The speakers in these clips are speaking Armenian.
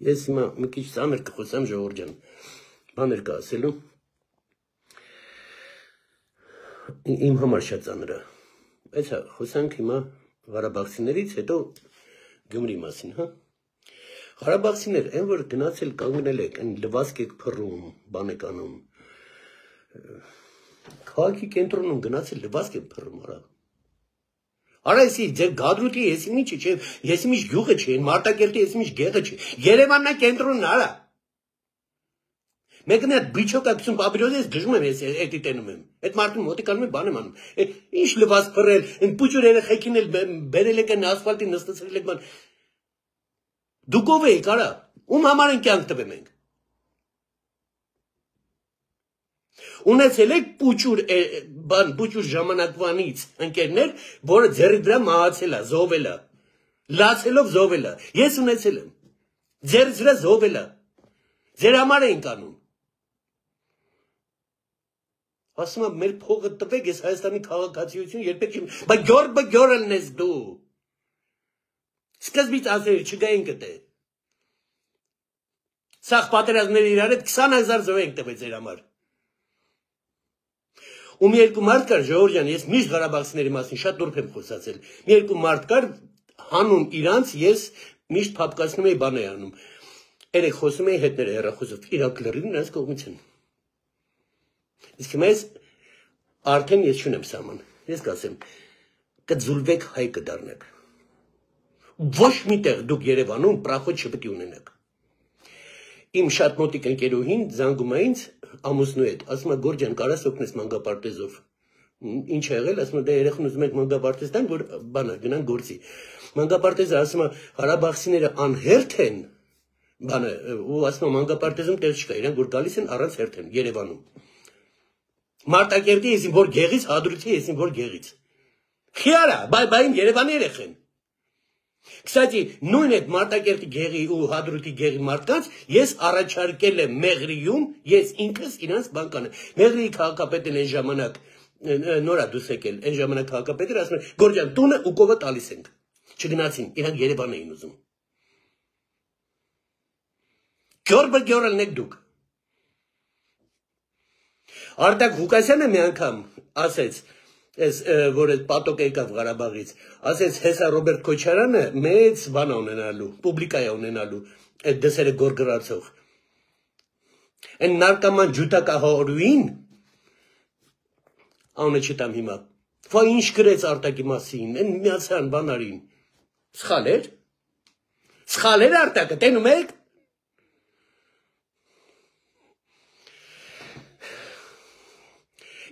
Ես հիմա մի քիչ ծանր կխոսեմ Ժողովուրդ ջան, բաներ կա ասելու։ Իմ համար շատ ծանր է։ Բայց խոսանք հիմա Ղարաբաղցիներից, հետո Գյումրի մասին, հա։ Ղարաբաղցիներ, այն որ գնացել կանգնել եք, այն լվացք եք փռում, բան եք անում։ Քաղաքի կենտրոնում գնացել լվացք եք փռում, արա։ Արա էսի ձեր գադրուտի էսի ինչի չէ, եսի միջ գյուղը չէ, Մարտակերտի էսի միջ գեղը չէ։ Երևանն է կենտրոնն, արա։ Մեկն այդ բիչոկակցում պապիրոզես դժում եմ ես էդի տենում եմ։ Այդ մարդուն մոտի կանում եմ բան եմ անում։ Ինչ լվացք փռել, այն պուճուր երեխեքին էլ բերել եք այն ասֆալտին նստացրել եք բան։ Դուք ով եք, արա։ Ում համար են կյանք տվեմ ենք։ Ունեցել եք պուճուր ժամանակվանից ընկերներ, որը ձեռի դրա մահացել է, զոհվել է, լացելով զոհվել է։ Ես ունեցել եմ։ Ձեռից վրա զոհվել է։ Ձեր համար էինք անում։ Ասում եմ, մեր փողը տվեք, ես Հայաստանի քաղաքացիություն երբեք չեմ, բայց գյորն ես դու։ Սկզբից ասել չգային կտե։ Սաղ պատերազմների իրար հետ 20,000 զոհ ենք տվել ձեր համար։ Ու մի երկու մարդ կար, Ժողովուրդ ջան, ես միշտ Ղարաբաղցիների մասին շատ նուրբ եմ խոսացել։ Մի երկու մարդ կար, հանուն իրանց ես միշտ փապկացնում էի բան էի անում։ Երեք խոսում էի հետները հեռախոսով, Իրաք լրիվ նրանց կողմից են։ Իսկ հիմա ես արդեն ես չունեմ սահման։ Ես կասեմ, կձուլվեք հայ կդառնաք։ Ոչ միտեղ դուք Երևանում պրախոտ չպետք է ունենաք։ Իմ շատ մոտիկ ընկերուհին զանգում է ինձ ամուսնու հետ, ասում է Գորջան, կարաս օգնես մանկապարտեզով։ Ինչ է եղել, ասում է դե երեխան ուզում եք մանկապարտեզ տան, որ բանը գնան գործի։ Մանկապարտեզը ասում է հարաբաղցիները անհերթ են, բանը ու ասում է մանկապարտեզում տեղ չկա, իրանք որ գալիս են առանց հերթ են Երևանում։ Մարտակերտի եսին որ գեղից, Հադրութի եսին որ գեղից։ Խիարա, բայ Երևանի երեխեն։ Կստати, նույն այդ Մարտակերտի գեղի ու Հադրութի գեղի մարդկանց ես առաջարկել եմ Մեղրիում, ես ինքս իրանց բան կանեմ։ Մեղրիի քաղաքապետն այն ժամանակ նորա դուս եկել, այն ժամանակ քաղաքապետը ասում է Գորջան, տունը ու կովը տալիս ենք։ Չգնացին, իրանք Երևան էին ուզում։ Գյորն եք դուք։ Արտակ Ղուկասյանը մի անգամ ասեց, որ այդ պատոկ եկավ Ղարաբաղից, ասեց հեսա Ռոբերտ Քոչարյանը մեծ բան ունենալու, պուբլիկա է ունենալու, այդ դեսերը գորգրացող։ Այն նարկաման ջութակահորուին, անունը չտամ հիմա, վա ինչ գրեց Արտակի մասին, այն միացան բանարին, սխալ էր Արտակը, տենում եք։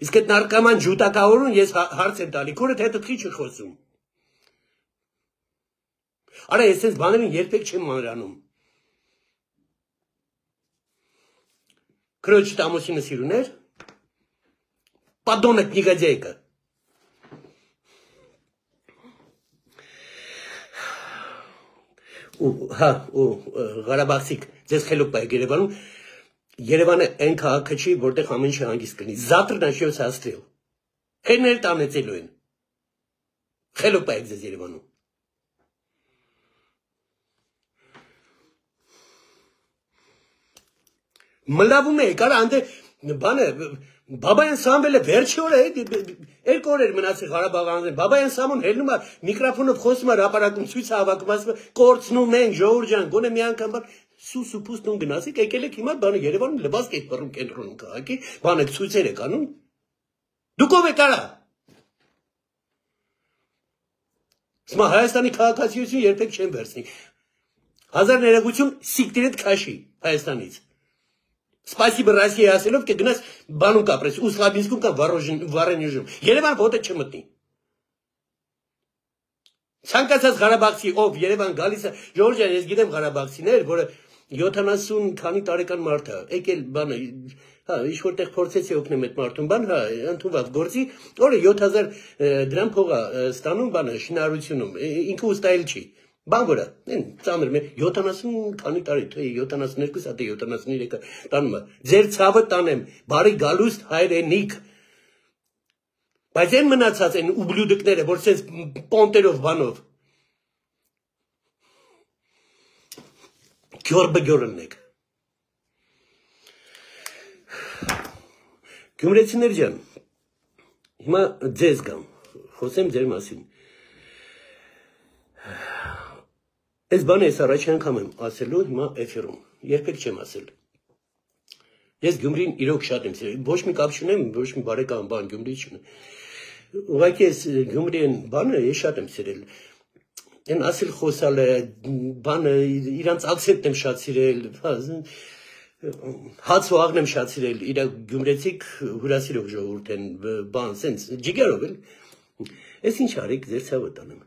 Իսկ այդ նարկաման ջութակահորուն ես հարց եմ տալի, քորդ հետդ խի չի խոսում։ Արա ես այս բաներին երբեք չեմ մանրանում։ Քրոջիդ ամուսինը սիրուներ, падонок негодяйка։ Հա, Ղարաբաղցիք, ձեզ խելոք պայեք Երևանում, Երևանը այն քաղաքը չի, որտեղ ամեն ինչ հանգիստ կլինի։ Завтра начнется расстрел։ Հերներ տանեցելու են։ Խելոք պայեք ձեզ Երևանում։ Մլավում եք, արա անդե բանը Բաբայան Սամվելը վերջի օր է, երկու օր էր մնացել Ղարաբաղը անձեն, Բաբայան Սամոն հելնում է միկրոֆոնով խոսում է հրապարակում ցույց է հավաքում, ասում է կորցնում ենք Ժողովուրդ ջան, գոնե մի անգամ բան սուս ու փուստ տուն գնացիք, եկել եք հիմա բանը Երևանում լվացք եք բռնում կենտրոնում քաղաքի, բանը ցույցեր եք անում։ Դուք ով եք արա։ Սմա Հայաստանի քաղաքացիություն երբեք չեն վերցնի։ Հազար ներողություն սիկտիրետ քաշի Հայաստանից։ Спасибо России ասելով կգնաս բանում կապրես, Ուսլաբինսկում կամ Վարենյուժում։ Երևան ոտը չմտնի։ Ցանկացած Ղարաբաղցի ով Երևան գալիս է, Ժողովուրդ ջան, ես գիտեմ Ղարաբաղցիներ, որը 70 քանի տարեկան մարդ է, եկել բանը, հա, ինչ որտեղ փորձեցի օգնեմ այդ մարդուն, բան, հա, ընդունված գործի, օրը 7000 դրամ փող է ստանում բանը շինարարությունում, ինքը ուստայել չի։ Բան որը, ծանր մե 70 քանի տարի, թե 72, թե 73 տանում է։ Ձեր ցավը տանեմ, բարի գալուստ հայրենիք։ Բայց այն մնացած են ուբլյուդիկները, որ sense պոնտերով բանով։ Գյորբգյորննեք։ Գյումրեցիներ ջան, հիմա ձեզ գամ, խոսեմ ձեր մասին։ Այս բանը ես առաջ անգամ եմ ասելու հիմա էֆիրում, երբեք չեմ ասել։ Ես Գյումրին իրոք շատ եմ սիրել, ոչ մի կապ չունեմ, ոչ մի բարեկամ բան Գյումրի չունեմ։ Ուղղակի ես Գյումրի են բանը ես շատ եմ սիրել։ Են ասել խոսալը, բանը իրանց ակցենտն եմ շատ սիրել, հաց ու աղն եմ շատ սիրել, իրա գյումրեցիք հյուրասիրող ժողովուրդ են, բան, սենց, ջիգարով էլ։ Ես ինչ արիք, ձեր ցավը տանեմ։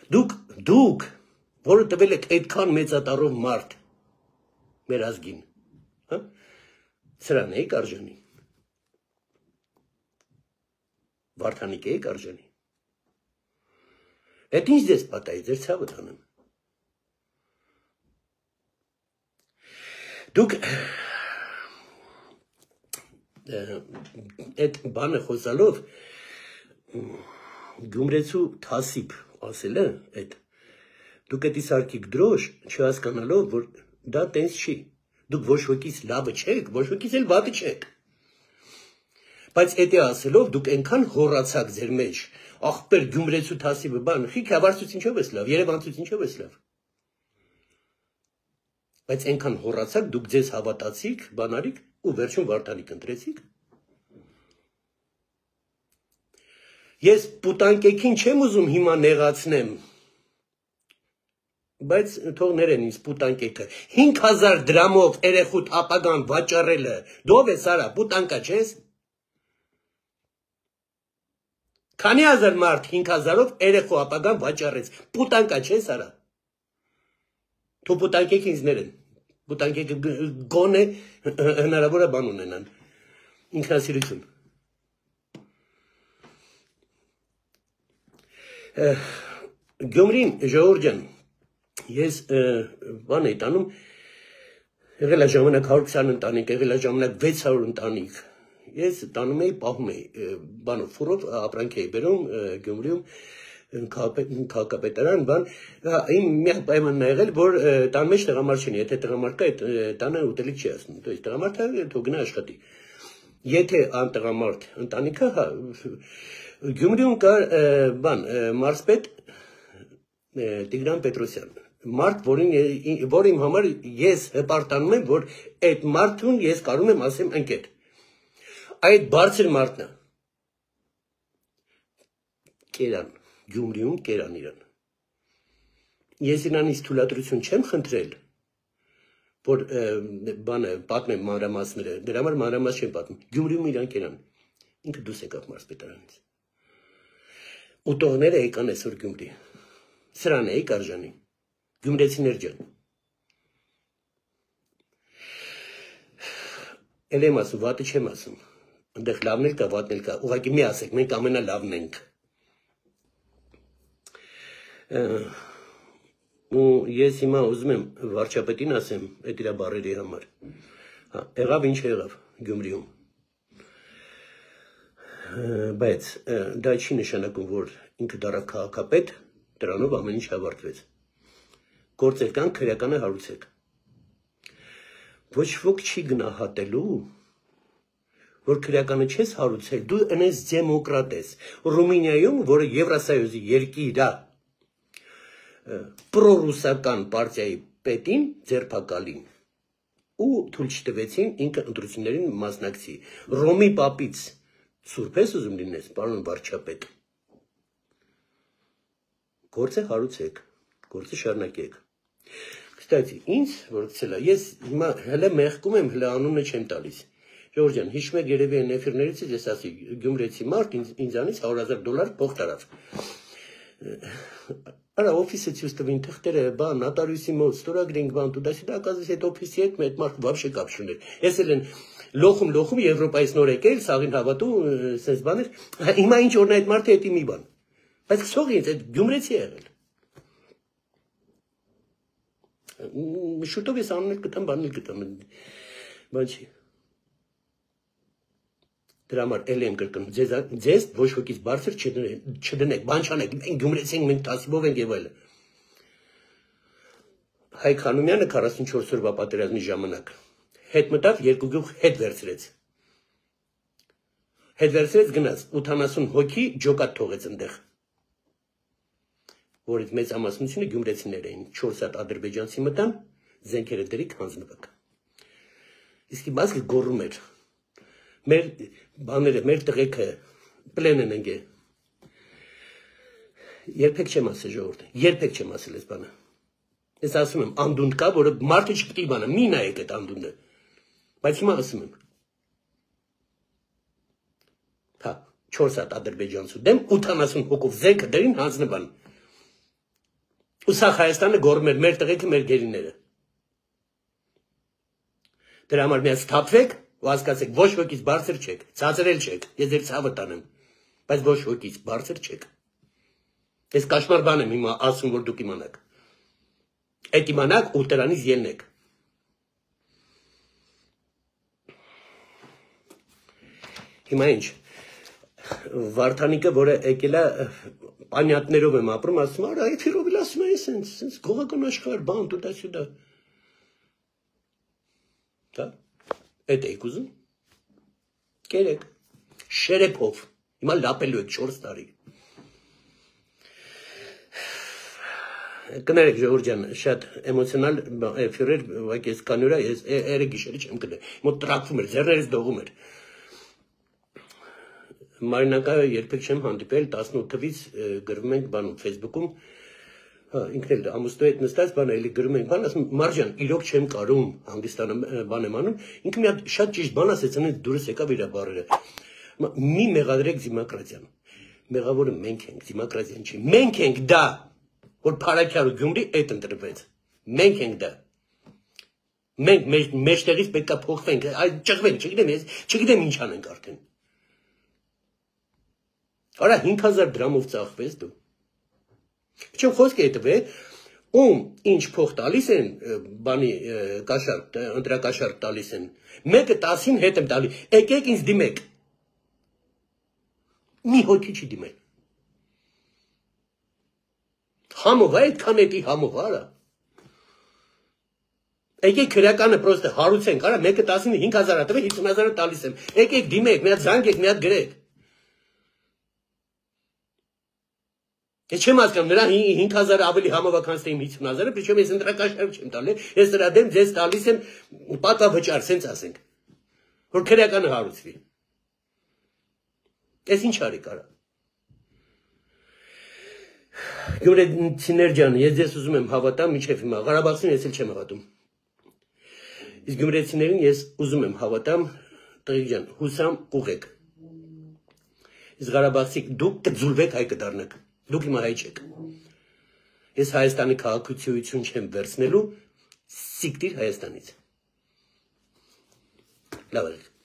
Դուք, որը տվել եք այդքան մեծատառով մարդ, մեր ազգին, սրան էիք արժանի։ Վարդանիկ էիք արժանի։ Այդ ինչ ձեզ պատահի, ձեր ցավը տանեմ։ Դուք այդ բանը խոսալով Գյումրեցու թասիբ ասել է այդ դուք էդի սարքիկ դրոշ չհասկանալով որ դա տենց չի դուք ոչ ոքից լավը չեք ոչ ոքից էլ վատը չեք բայց էդի ասելով դուք այնքան հոռացաք ձեր մեջ ախպեր Գյումրեցու թասիբը բան խի քավարցուց ինչով ես լավ Երևանցուց ինչով ես լավ բայց այնքան հոռացաք դուք ձեզ հավատացիք բանարիք ու վերջում Վարդանիկ ընտրեցիք Ես պուտանկեքին չեմ ուզում հիմա նեղացնեմ, բայց թող ներեն ինձ պուտանկեքը, 5000 դրամով երեխուտ ապագան վաճառելը, դով ես արա, պուտանկա չես? Քանի հազար մարդ 5000-ով երեխու ապագան վաճառեց, պուտանկա չես արա? Թող պուտանկեքը ինձ ներեն, պուտանկեքը գոն է, հնարավոր է բան ունենան, ինքնասիրություն։ Գյումրին ժողովուրդ ջան, ես բան էի տանում, եղել է ժամանակ 120 ընտանիք, եղել է ժամանակ 600 ընտանիք, ես տանում էի, պահում էի, բանով ֆուրով ապրանք էի բերում Գյումրիում քաղաքապետարան, բան, իմ մի պայմանն է եղել, որ տան մեջ տղամարդ չունի, եթե տղամարդ կա, այդ տանը ուտելիք չի ասնում, то есть տղամարդը թող գնա աշխատի։ Եթե անտղամարդ ընտանիքը, Գյումրիում կար բան մարզպետ Տիգրան Պետրոսյան մարդ որ իմ համար ես հպարտանում եմ որ այդ մարդուն ես կարում եմ ասեմ ընկեր այդ բարձր մարդն է կերան Գյումրիում կերան իրան ես իրանից թույլատրություն չեմ խնդրել որ բանը պատմեմ մանրամասները դրա համար մանրամաս չեմ պատմում Գյումրիում իրան կերան ինքը դուրս եկավ մարզպետարանից Ուտողները եկան այսօր Գյումրի, սրան էիք արժանի, Գյումրեցիներ ջան։ Էլ եմ ասում, վատը չեմ ասում, ընդեղ լավն էլ կա, վատն էլ կա, ուղղակի մի ասեք, մենք ամենալավն ենք։ Ու ես հիմա ուզում եմ վարչապետին ասեմ, այդ իրա բառերի համար։ Եղավ ինչ եղավ Գյումրիում։ Բայց դա չի նշանակում, որ ինքը դառավ քաղաքապետ, դրանով ամեն ինչ ավարտվեց։ Գործեր կան, քրեականը հարուցեք։ Ոչ ոք չի գնահատելու, որ քրեականը չես հարուցել, դու ընես դեմոկրատ ես։ Ռումինիայում, որը Եվրասոյուզի երկիր է, պրոռուսական պարտիայի պետին ձերբակալին ու թույլ չտվեցին ինքը ընտրություններին մասնակցի։ Ռոմի պապից Սուրբ ես ուզում լինես, պարոն վարչապետ։ Գործը հարուցեք, գործը շարունակեք։ Կստացի, ինձ, որ ցել է, ես հիմա հələ մեղքում եմ, հələ անունը չեմ տալիս։ Ժողովուրդ ջան, հիշում եք երևի այն էֆիրներից ես ասի, Գյումրեցի մարդ ինձանից $100,000 փող տարավ։ Արա օֆիսը ցույց տվին թղթերը, բան, նոտարիուսի մոտ, ստորագրենք, բան, տուդասի դա կազես այդ օֆիսի հետ այդ մարդ вообще կապ չուներ։ Ես էլ են լոխում Եվրոպայից նոր եկել, սաղին հավատու, sense բաներ։ Հիմա ինչ օրն այդ մարդը էտի մի բան։ Բայց քսող ինձ այդ Գյումրեցի եղել։ Շուտով ես անունը կտամ, բանել կտամ։ Բան չի։ Դրա համար էլ եմ կրկնում, ձեզ ոչ ոքից բարձր չդնեք, բան չանեք, մենք Գյումրեցի ենք, մենք տասիբով ենք եւ այլն։ Հայկ Խանոմյանը 44 օրվա պատերազմի ժամանակ հետ մտավ, երկու գյուղ հետ վերցրեց։ Հետ վերցրեց գնաց 80 հոգի ջոկատ թողեց այնտեղ։ Որից մեծ ամասնությունը գյումրեցիներ էին, 4 հատ ադրբեջանցի մտան, զենքերը դրիկ հանձնվակ։ Իսկ մասը գոռում էր։ Մեր բաները, մեր տղեկը պլեն են ընկել։ Երբեք չեմ ասել ժողովուրդ, երբեք չեմ ասել այս բանը։ Ես ասում եմ, անդունդ կա, որը մարդը չպետք է բանը, մի նայեք այդ անդունդը։ Բայց հիմա ասում եմ։ Հա, 4 հատ ադրբեջանցու դեմ 80 հոգով զենքը դրին հանձնվան։ Ու սա Հայաստանը գոռում էր մեր տղեկը, մեր գերիները։ Դրա համար միած թափվեք ու հասկացեք, ոչ ոքից բարձր չեք, ցածրել չեք, ես ձեր ցավը տանեմ, բայց ոչ ոքից բարձր չեք։ Ես կաշմար բան եմ հիմա ասում, որ դուք իմանաք։ Այդ իմանաք ու դրանից ելնեք։ Հիմա ինչ, Վարդանիկը, որը եկել է պանյատներով եմ ապրում, ասում է, այ ֆիրով էլ ասում է, սենց գողական աշխարհ, բան, տուտա-սյուտա։ Դա, այդ եք ուզում։ Կերեք, շերեփով, հիմա լապելու եք 4 տարի։ Կներեք ժողովուրդ ջան, շատ էմոցիոնալ էֆիր էր, ուղղակի ես կանյուրա, ես երեք գիշերը չեմ կնել։ Մոտ տրակվում էր, ձեռներս դողում էր։ Մարինակը երբեք չեմ հանդիպել, 18 թվից գրվում ենք բանում Facebook-ում, ինքն էլ ամուսնու հետ նստած բան էլի գրում ենք, բան ասում Մարջան, իրոք չեմ կարում հանգստանամ բան եմ անում, ինքը մի հատ շատ ճիշտ բան ասեց, այնց դուրս եկավ իր բառերը։ Մի մեղադրեք դեմոկրատիան։ Մեղավորը մենք ենք, դեմոկրատիան չի։ Մենք ենք դա, որ Փարաքյար ու Գյումրի այդ ընտրվեց։ Մենք ենք դա։ Մենք մեջտեղից պետք է փոխվենք, այ ճղվենք, չգիտեմ ինչ անենք արդեն։ Արա 5000 դրամով ծախվես դու։ Չեմ խոսք է տվել, ում ինչ փող տալիս են, բանի կաշառք, ընտրակաշառք տալիս են։ Մեկը 10-ին հետ եմ տալի։ Եկեք ինձ դիմեք։ Մի հոգի չի դիմել։ Համով այդքան էդի համով արա։ Եկեք քրականը պրոստը հարուցենք, արա մեկը 10-ին 5000-ը տվել, 50000-ը տալիս եմ։ Եկեք դիմեք, մի հատ զանգեք, մի հատ գրեք։ Ես չեմ հասկանում, նրա 5000-ը ավելի համավականցնի իմ 50000-ը, причем ես ընտրակաշառք չեմ տալի, ես դրա դեմ ձեզ տալիս եմ պատվավճար, սենց ասենք, որ քրեականը հարուցվի։ Ես ինչ արի կարա։ Գյումրեցիներ ջան, ես ձեզ ուզում եմ հավատամ, մինչև հիմա, Ղարաբաղցին ես էլ չեմ հավատում։ Իսկ գյումրեցիներին ես ուզում եմ հավատամ, տղիկ ջան, հուսամ ուղեք։ Իսկ Ղարաբաղցի դուք կձուլվեք հայ կդառնաք։ Դուք հիմա հայ չեք։ Ես Հայաստանի քաղաքացիություն չեմ վերցնելու, սիկտիր Հայաստանից։ Լավ եք։